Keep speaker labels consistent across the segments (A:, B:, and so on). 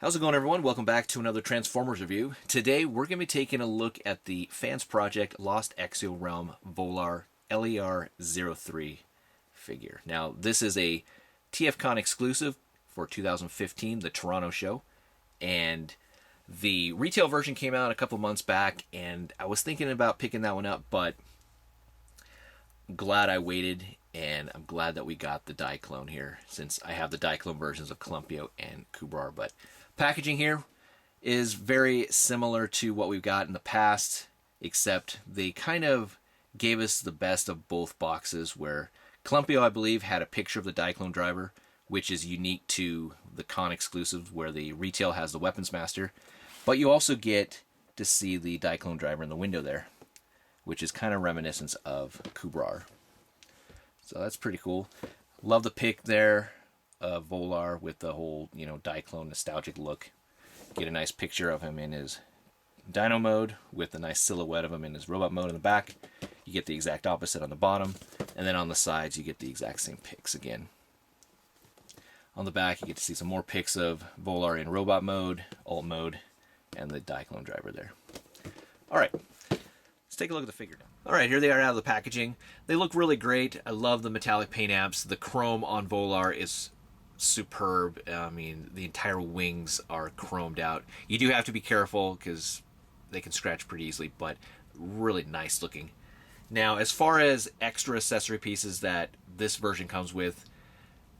A: How's it going, everyone? Welcome back to another Transformers review. Today we're going to be taking a look at the Fansproject Lost Axial Realm Volar LER-03 figure. Now, this is a TFCon exclusive for 2015, the Toronto show, and the retail version came out a couple months back, and I was thinking about picking that one up, but I'm glad I waited, and I'm glad that we got the Diaclone here, since I have the Diaclone versions of Clumpio and Kubrar. But packaging here is very similar to what we've got in the past, except they kind of gave us the best of both boxes, where Clumpio, I believe, had a picture of the Diaclone driver, which is unique to the con exclusives, where the retail has the Weapons Master, but you also get to see the Diaclone driver in the window there, which is kind of reminiscent of Kubrar. So that's pretty cool. Love the pick there of Volar with the whole, Diaclone nostalgic look. Get a nice picture of him in his Dino mode with a nice silhouette of him in his robot mode in the back. You get the exact opposite on the bottom, and then on the sides you get the exact same pics again. On the back you get to see some more pics of Volar in robot mode, alt mode, and the Diaclone driver there. Alright, let's take a look at the figure now. Alright, here they are out of the packaging. They look really great. I love the metallic paint apps. The chrome on Volar is superb. I mean, the entire wings are chromed out. You do have to be careful because they can scratch pretty easily, but really nice looking. Now, as far as extra accessory pieces that this version comes with,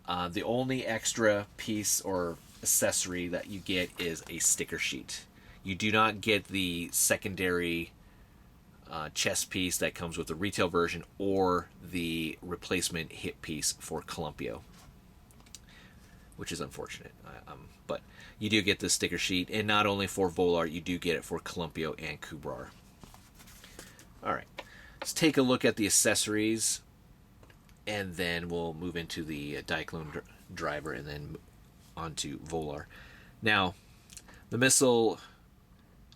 A: the only extra piece or accessory that you get is a sticker sheet. You do not get the secondary chest piece that comes with the retail version or the replacement hip piece for Clumpio, which is unfortunate. But you do get the sticker sheet, and not only for Volar, you do get it for Clumpio and Kubrar. Alright, let's take a look at the accessories, and then we'll move into the Diaclone driver and then onto Volar. Now, the missile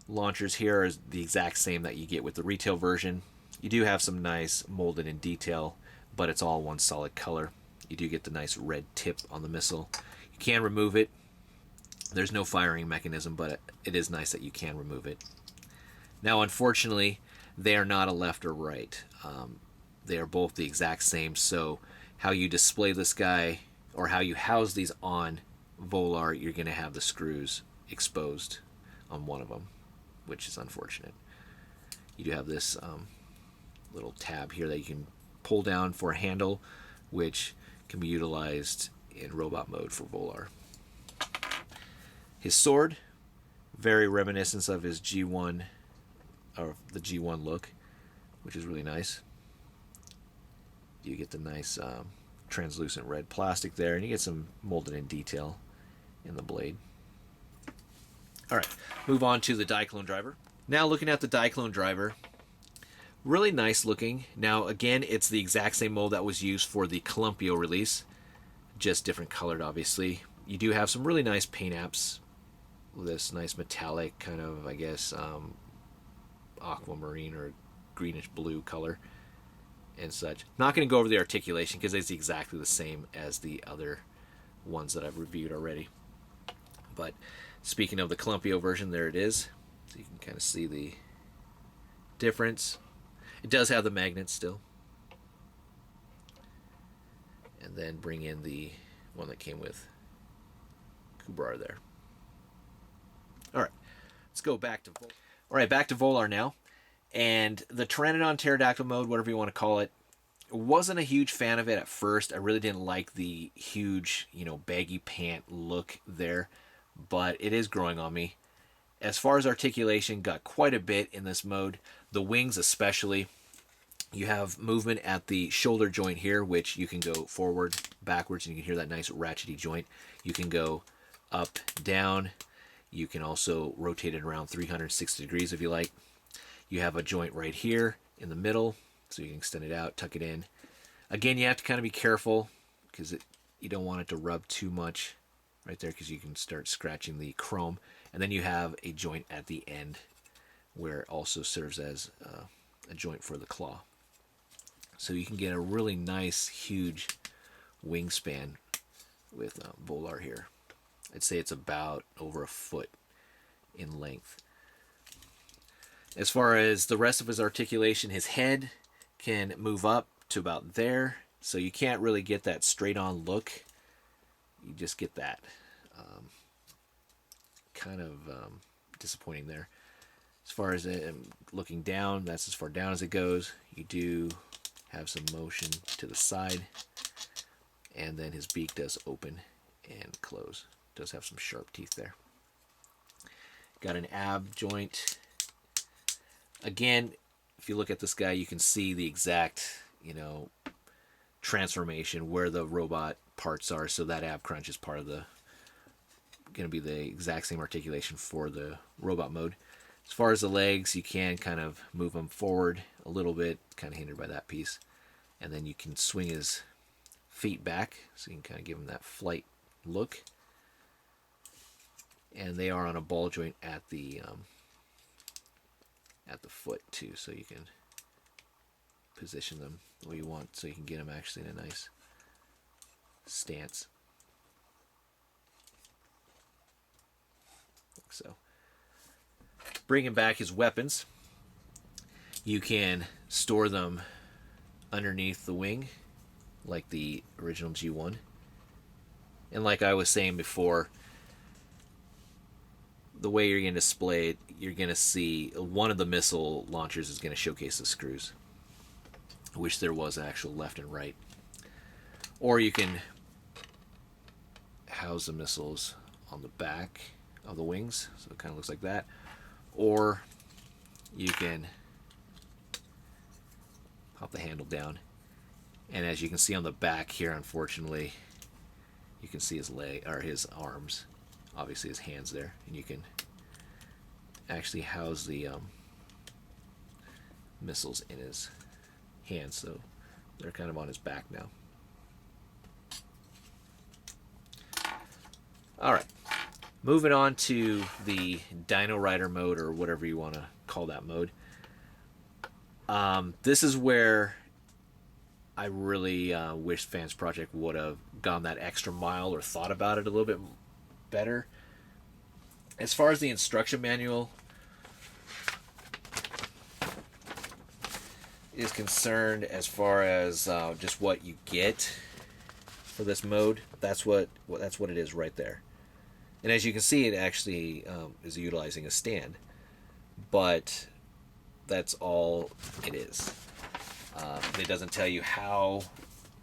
A: launchers here are the exact same that you get with the retail version. You do have some nice molded in detail, but it's all one solid color. You do get the nice red tip on the missile. You can remove it. There's no firing mechanism, but it is nice that you can remove it. Now, unfortunately, they are not a left or right. They are both the exact same, so how you display this guy, or how you house these on Volar, you're going to have the screws exposed on one of them, which is unfortunate. You do have this little tab here that you can pull down for a handle, which can be utilized in robot mode for Volar. His sword, very reminiscent of his G1, or the G1 look, which is really nice. You get the nice translucent red plastic there, and you get some molded in detail in the blade. Alright, move on to the Diaclone driver. Now looking at the Diaclone driver, really nice looking. Now again, it's the exact same mold that was used for the Clumpio release, just different colored obviously. You do have some really nice paint apps with this nice metallic kind of, I guess, aquamarine or greenish blue color and such. Not going to go over the articulation because it's exactly the same as the other ones that I've reviewed already. But speaking of the Clumpio version, there it is. So you can kind of see the difference. It does have the magnets still. And then bring in the one that came with Kubrar there. Alright, let's go back to Volar. Alright, back to Volar now. And the Pteranodon Pterodactyl mode, whatever you want to call it, wasn't a huge fan of it at first. I really didn't like the huge, baggy pant look there, but it is growing on me. As far as articulation, got quite a bit in this mode. The wings especially. You have movement at the shoulder joint here, which you can go forward, backwards, and you can hear that nice ratchety joint. You can go up, down. You can also rotate it around 360 degrees if you like. You have a joint right here in the middle, so you can extend it out, tuck it in. Again, you have to kind of be careful because you don't want it to rub too much right there, because you can start scratching the chrome. And then you have a joint at the end where it also serves as a joint for the claw. So you can get a really nice, huge wingspan with Volar here. I'd say it's about over a foot in length. As far as the rest of his articulation, his head can move up to about there, so you can't really get that straight on look. You just get that kind of disappointing there. As far as looking down, that's as far down as it goes. You do have some motion to the side, and then his beak does open and close. Does have some sharp teeth there. Got an ab joint. Again, if you look at this guy, you can see the exact, transformation where the robot parts are. So that ab crunch is part of the, going to be the exact same articulation for the robot mode. As far as the legs, you can kind of move them forward a little bit, kind of hindered by that piece. And then you can swing his feet back, so you can kind of give him that flight look. And they are on a ball joint at the foot too, so you can position them the way you want, so you can get them actually in a nice stance, like so. Bringing back his weapons, you can store them underneath the wing like the original G1. And like I was saying before, the way you're going to display it, you're going to see one of the missile launchers is going to showcase the screws. I wish there was actual left and right. Or you can house the missiles on the back of the wings, so it kind of looks like that. Or you can pop the handle down, and as you can see on the back here, unfortunately, you can see his leg or his arms, obviously his hands there, and you can actually house the missiles in his hands, so they're kind of on his back now. Alright, moving on to the Dino Rider mode, or whatever you want to call that mode. This is where I really wish Fansproject would have gone that extra mile or thought about it a little bit better. As far as the instruction manual is concerned, as far as just what you get for this mode, that's what it is right there. And as you can see, it actually is utilizing a stand, but that's all it is. It doesn't tell you how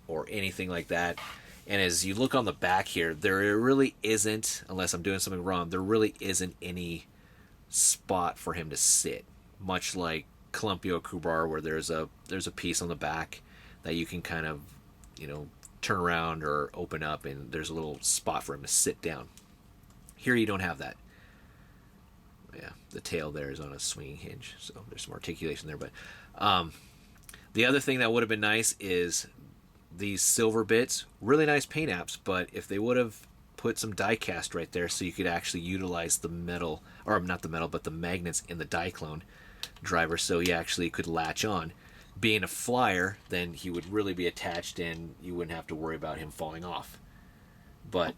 A: or anything like that. And as you look on the back here, there really isn't, unless I'm doing something wrong, there really isn't any spot for him to sit. Much like Columpio Kubar, where there's a piece on the back that you can kind of, turn around or open up, and there's a little spot for him to sit down. Here you don't have that. Yeah, the tail there is on a swinging hinge, so there's some articulation there. But the other thing that would have been nice is these silver bits, really nice paint apps, but if they would have put some die cast right there so you could actually utilize the metal, or not the metal, but the magnets in the Diaclone driver, so he actually could latch on. Being a flyer, then he would really be attached and you wouldn't have to worry about him falling off. But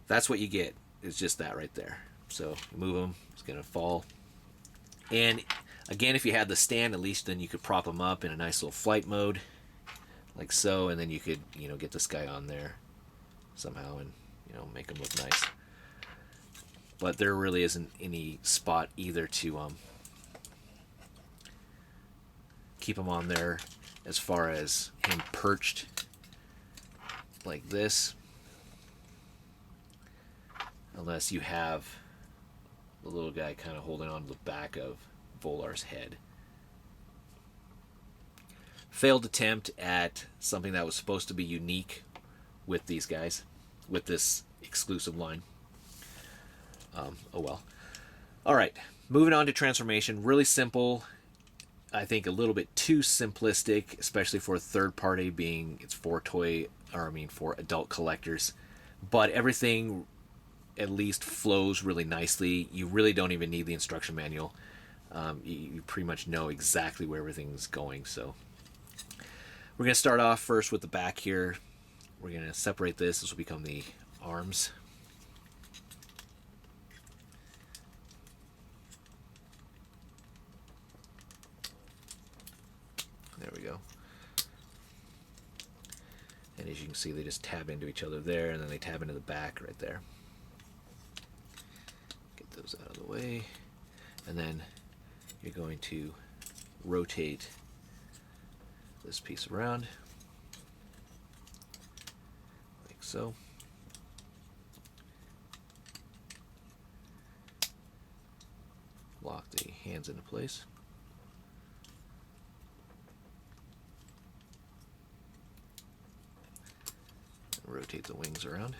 A: that's what you get, is just that right there. So you move him, it's going to fall. And again, if you had the stand, at least then you could prop him up in a nice little flight mode, like so, and then you could, get this guy on there somehow and, make him look nice. But there really isn't any spot either to keep him on there as far as him perched like this, unless you have the little guy kind of holding on to the back of Volar's head. Failed attempt at something that was supposed to be unique with these guys, with this exclusive line. Oh well. Alright, moving on to transformation. Really simple. I think a little bit too simplistic, especially for a third party, being it's for adult collectors. But everything at least flows really nicely. You really don't even need the instruction manual. You pretty much know exactly where everything's going. So we're going to start off first with the back here. We're going to separate this. This will become the arms. There we go. And as you can see, they just tab into each other there, and then they tab into the back right there. Get those out of the way. And then you're going to rotate this piece around, like so. Lock the hands into place. Rotate the wings around.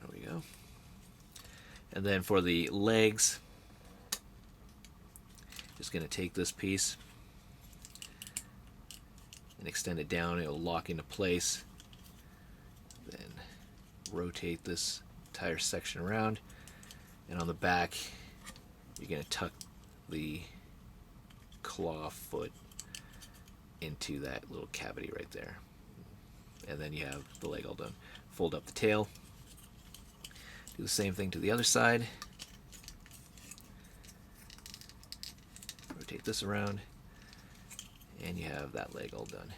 A: There we go. And then for the legs, just going to take this piece and extend it down. It'll lock into place. Then rotate this entire section around. And on the back, you're going to tuck the claw foot into that little cavity right there. And then you have the leg all done. Fold up the tail. Do the same thing to the other side. Rotate this around. And you have that leg all done.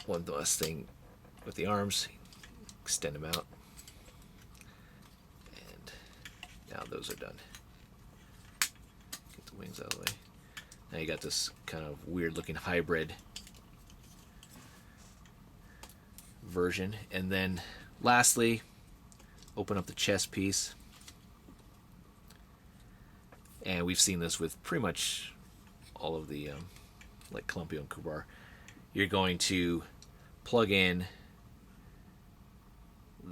A: One last thing with the arms. Extend them out. Now those are done. Get the wings out of the way. Now you got this kind of weird looking hybrid version. And then lastly, open up the chest piece. And we've seen this with pretty much all of the like Clumpio and Kubar. You're going to plug in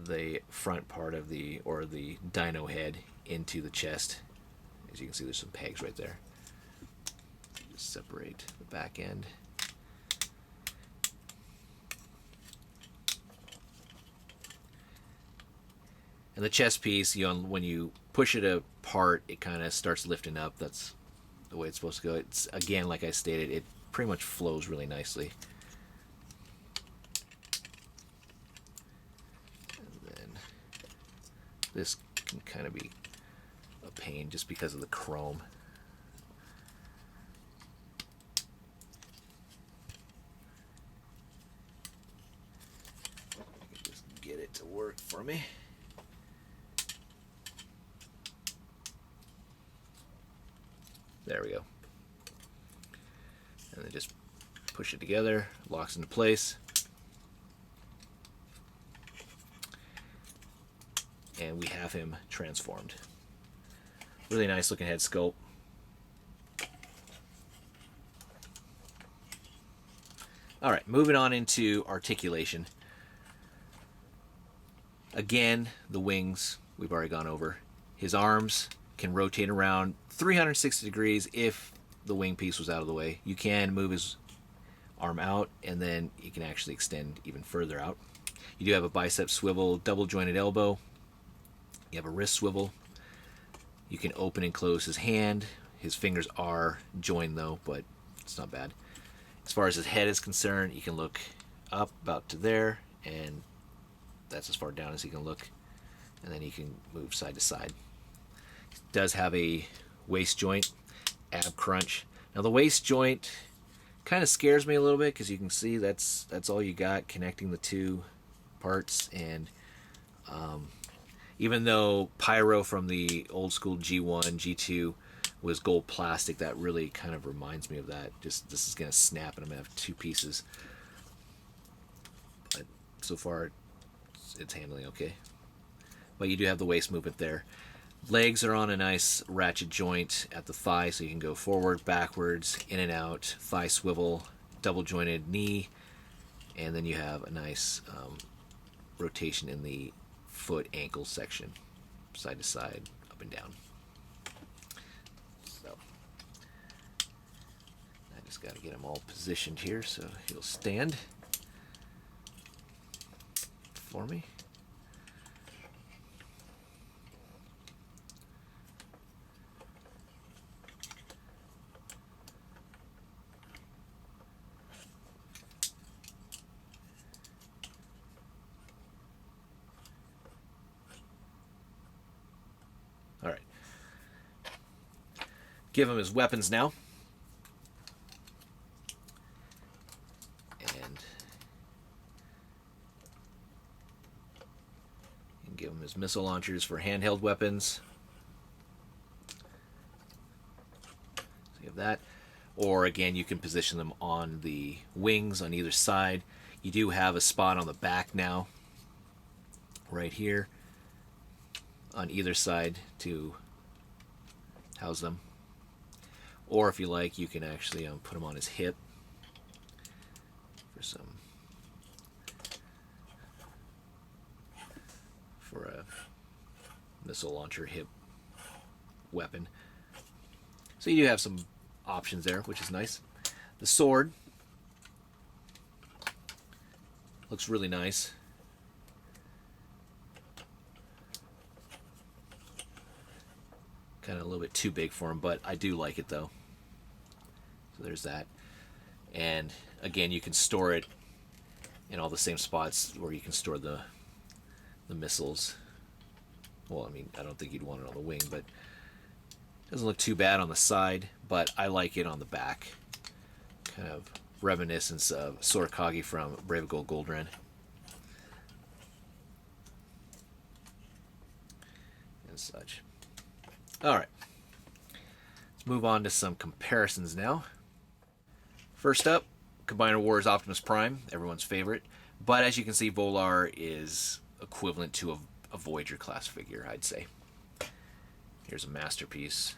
A: the front part of the dino head into the chest. As you can see, there's some pegs right there. Just separate the back end. And the chest piece, when you push it apart, it kind of starts lifting up. That's the way it's supposed to go. It's, again, like I stated, it pretty much flows really nicely. And then this can kind of be a pain just because of the chrome. I can just get it to work for me. There we go. And then just push it together, locks into place. And we have him transformed. Really nice looking head sculpt. Alright, moving on into articulation. Again, the wings we've already gone over. His arms can rotate around 360 degrees if the wing piece was out of the way. You can move his arm out and then you can actually extend even further out. You do have a bicep swivel, double jointed elbow. You have a wrist swivel. You can open and close his hand. His fingers are joined though, but it's not bad. As far as his head is concerned, you can look up about to there, and that's as far down as he can look. And then you can move side to side. He does have a waist joint, ab crunch. Now the waist joint kind of scares me a little bit because you can see that's all you got connecting the two parts. And even though Pyro from the old school G1, G2 was gold plastic, that really kind of reminds me of that. Just this is going to snap and I'm going to have two pieces. But so far it's handling okay. But you do have the waist movement there. Legs are on a nice ratchet joint at the thigh, so you can go forward, backwards, in and out, thigh swivel, double jointed knee, and then you have a nice rotation in the foot ankle section, side to side, up and down. So I just got to get him all positioned here so he'll stand for me. give him his weapons now. And give him his missile launchers for handheld weapons. So you have that. Or again, you can position them on the wings on either side. You do have a spot on the back now, right here, on either side to house them. Or if you like, you can actually put them on his hip for a missile launcher hip weapon. So you do have some options there, which is nice. The sword looks really nice. Kind of a little bit too big for him, but I do like it though. So there's that. And again, you can store it in all the same spots where you can store the missiles. Well, I mean, I don't think you'd want it on the wing, but it doesn't look too bad on the side, but I like it on the back. Kind of reminiscence of Sorakagi from Brave Gold Goldren. And such. Alright. Let's move on to some comparisons now. First up, Combiner Wars Optimus Prime, everyone's favorite. But as you can see, Volar is equivalent to a Voyager class figure, I'd say. Here's a masterpiece.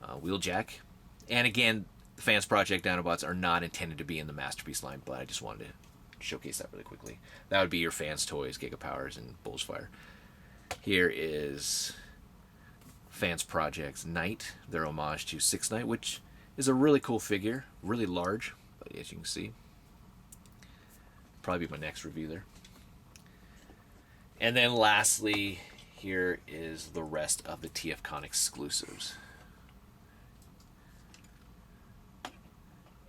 A: Wheeljack. And again, the Fansproject Dinobots are not intended to be in the masterpiece line, but I just wanted to showcase that really quickly. That would be your Fans Toys, Gigapowers, and Bullsfire. Here is Fansproject's Knight, their homage to Six Knight, which is a really cool figure, really large, but as you can see, probably be my next review there. And then lastly, here is the rest of the TFCon exclusives.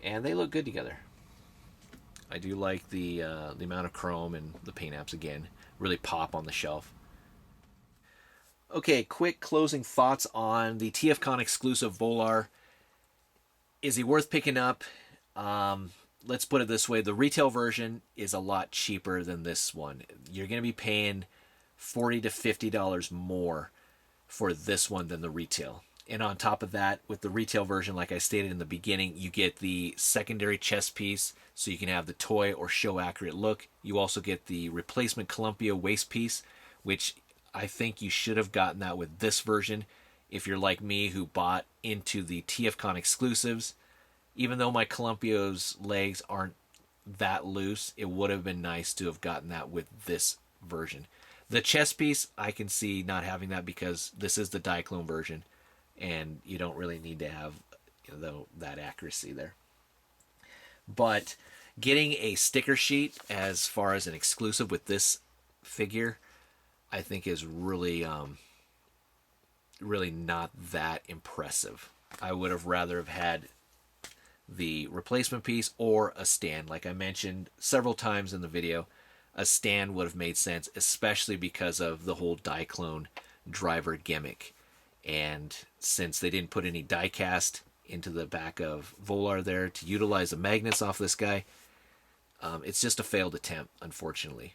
A: And they look good together. I do like the amount of chrome and the paint apps again. Really pop on the shelf. Okay, quick closing thoughts on the TFCon exclusive Volar. Is he worth picking up? Let's put it this way. The retail version is a lot cheaper than this one. You're going to be paying $40 to $50 more for this one than the retail. And on top of that, with the retail version, like I stated in the beginning, you get the secondary chest piece, so you can have the toy or show accurate look. You also get the replacement Columpia waist piece, which I think you should have gotten that with this version if you're like me who bought into the TFCon exclusives. Even though my Columpia's legs aren't that loose, it would have been nice to have gotten that with this version. The chest piece, I can see not having that because this is the Diaclone version, and you don't really need to have that accuracy there. But getting a sticker sheet as far as an exclusive with this figure, I think is really, really not that impressive. I would have rather have had the replacement piece or a stand. Like I mentioned several times in the video, a stand would have made sense, especially because of the whole Diaclone driver gimmick. And since they didn't put any die cast into the back of Volar there to utilize the magnets off this guy, it's just a failed attempt, unfortunately.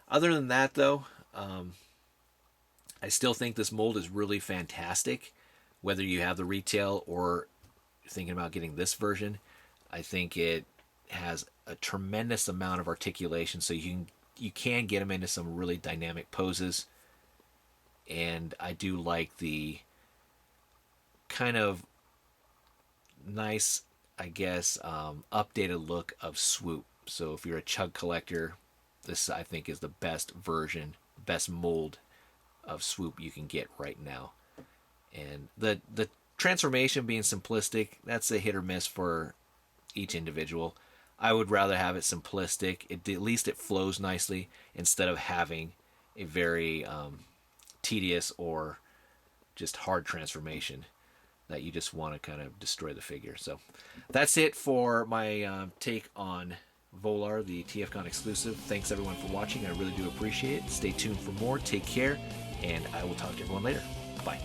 A: Other than that, though, I still think this mold is really fantastic. Whether you have the retail or thinking about getting this version, I think it has a tremendous amount of articulation, so you can get them into some really dynamic poses. And I do like the kind of nice, I guess, updated look of Swoop. So if you're a Chug collector, this I think is the best version, best mold of Swoop you can get right now. And the transformation being simplistic, that's a hit or miss for each individual. I would rather have it simplistic. At least it flows nicely instead of having a very tedious or just hard transformation that you just want to kind of destroy the figure. So that's it for my take on Volar, the TFCon exclusive. Thanks everyone for watching. I really do appreciate it. Stay tuned for more. Take care, and I will talk to everyone later. Bye.